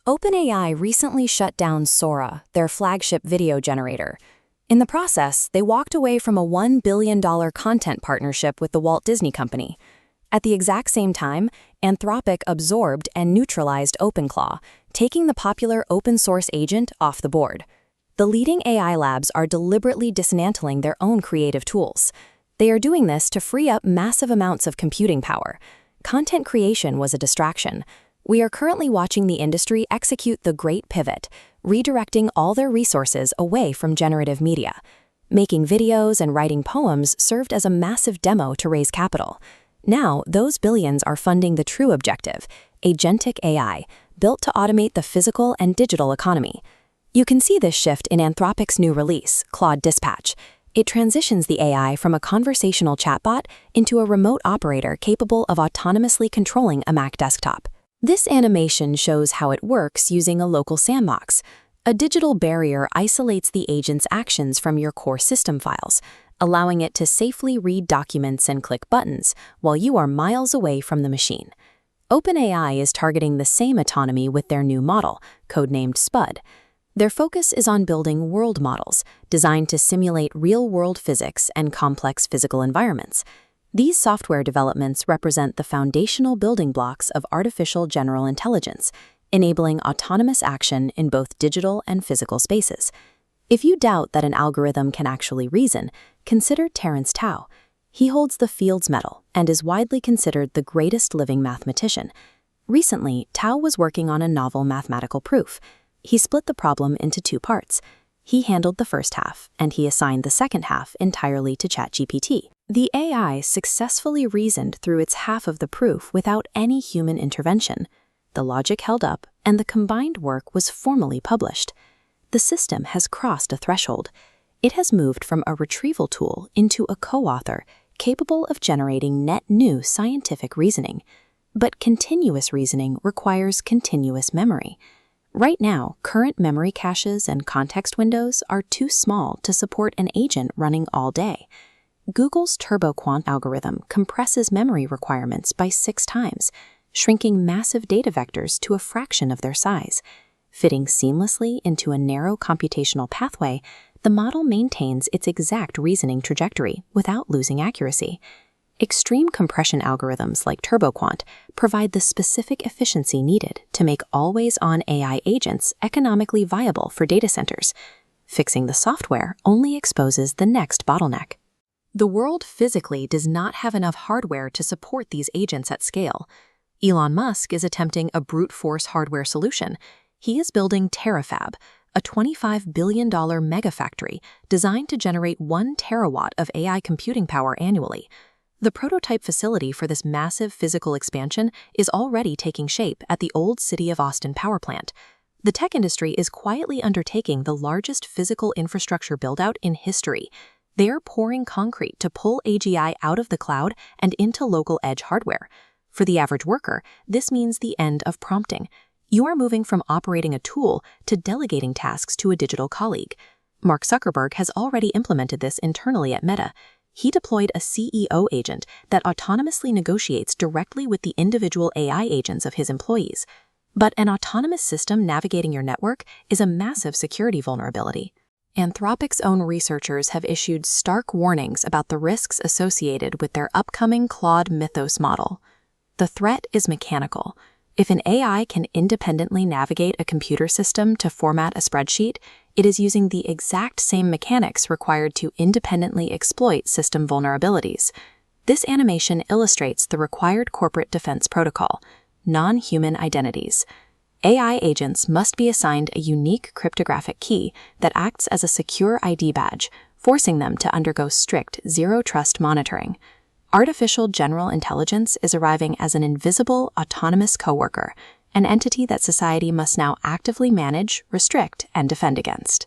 OpenAI recently shut down Sora, their flagship video generator. In the process, they walked away from a $1 billion content partnership with the Walt Disney Company. At the exact same time, Anthropic absorbed and neutralized OpenClaw, taking the popular open-source agent off the board. The leading AI labs are deliberately dismantling their own creative tools. They are doing this to free up massive amounts of computing power. Content creation was a distraction. We are currently watching the industry execute the great pivot, redirecting all their resources away from generative media. Making videos and writing poems served as a massive demo to raise capital. Now, those billions are funding the true objective, agentic AI, built to automate the physical and digital economy. You can see this shift in Anthropic's new release, Claude Dispatch. It transitions the AI from a conversational chatbot into a remote operator capable of autonomously controlling a Mac desktop. This animation shows how it works using a local sandbox. A digital barrier isolates the agent's actions from your core system files, allowing it to safely read documents and click buttons while you are miles away from the machine. OpenAI is targeting the same autonomy with their new model, codenamed SPUD. Their focus is on building world models designed to simulate real-world physics and complex physical environments. These software developments represent the foundational building blocks of artificial general intelligence, enabling autonomous action in both digital and physical spaces. If you doubt that an algorithm can actually reason, consider Terence Tao. He holds the Fields Medal and is widely considered the greatest living mathematician. Recently, Tao was working on a novel mathematical proof. He split the problem into two parts. He handled the first half, and he assigned the second half entirely to ChatGPT. The AI successfully reasoned through its half of the proof without any human intervention. The logic held up, and the combined work was formally published. The system has crossed a threshold. It has moved from a retrieval tool into a co-author, capable of generating net new scientific reasoning. But continuous reasoning requires continuous memory. Right now, current memory caches and context windows are too small to support an agent running all day. Google's TurboQuant algorithm compresses memory requirements by 6 times, shrinking massive data vectors to a fraction of their size. Fitting seamlessly into a narrow computational pathway, the model maintains its exact reasoning trajectory without losing accuracy. Extreme compression algorithms like TurboQuant provide the specific efficiency needed to make always-on AI agents economically viable for data centers. Fixing the software only exposes the next bottleneck. The world physically does not have enough hardware to support these agents at scale. Elon Musk is attempting a brute force hardware solution. He is building Terafab, a $25 billion megafactory designed to generate 1 terawatt of AI computing power annually. The prototype facility for this massive physical expansion is already taking shape at the old City of Austin power plant. The tech industry is quietly undertaking the largest physical infrastructure build-out in history. They are pouring concrete to pull AGI out of the cloud and into local edge hardware. For the average worker, this means the end of prompting. You are moving from operating a tool to delegating tasks to a digital colleague. Mark Zuckerberg has already implemented this internally at Meta. He deployed a CEO agent that autonomously negotiates directly with the individual AI agents of his employees. But an autonomous system navigating your network is a massive security vulnerability. Anthropic's own researchers have issued stark warnings about the risks associated with their upcoming Claude Mythos model. The threat is mechanical. If an AI can independently navigate a computer system to format a spreadsheet, it is using the exact same mechanics required to independently exploit system vulnerabilities. This animation illustrates the required corporate defense protocol, non-human identities. AI agents must be assigned a unique cryptographic key that acts as a secure ID badge, forcing them to undergo strict zero-trust monitoring. Artificial general intelligence is arriving as an invisible, autonomous coworker, an entity that society must now actively manage, restrict, and defend against.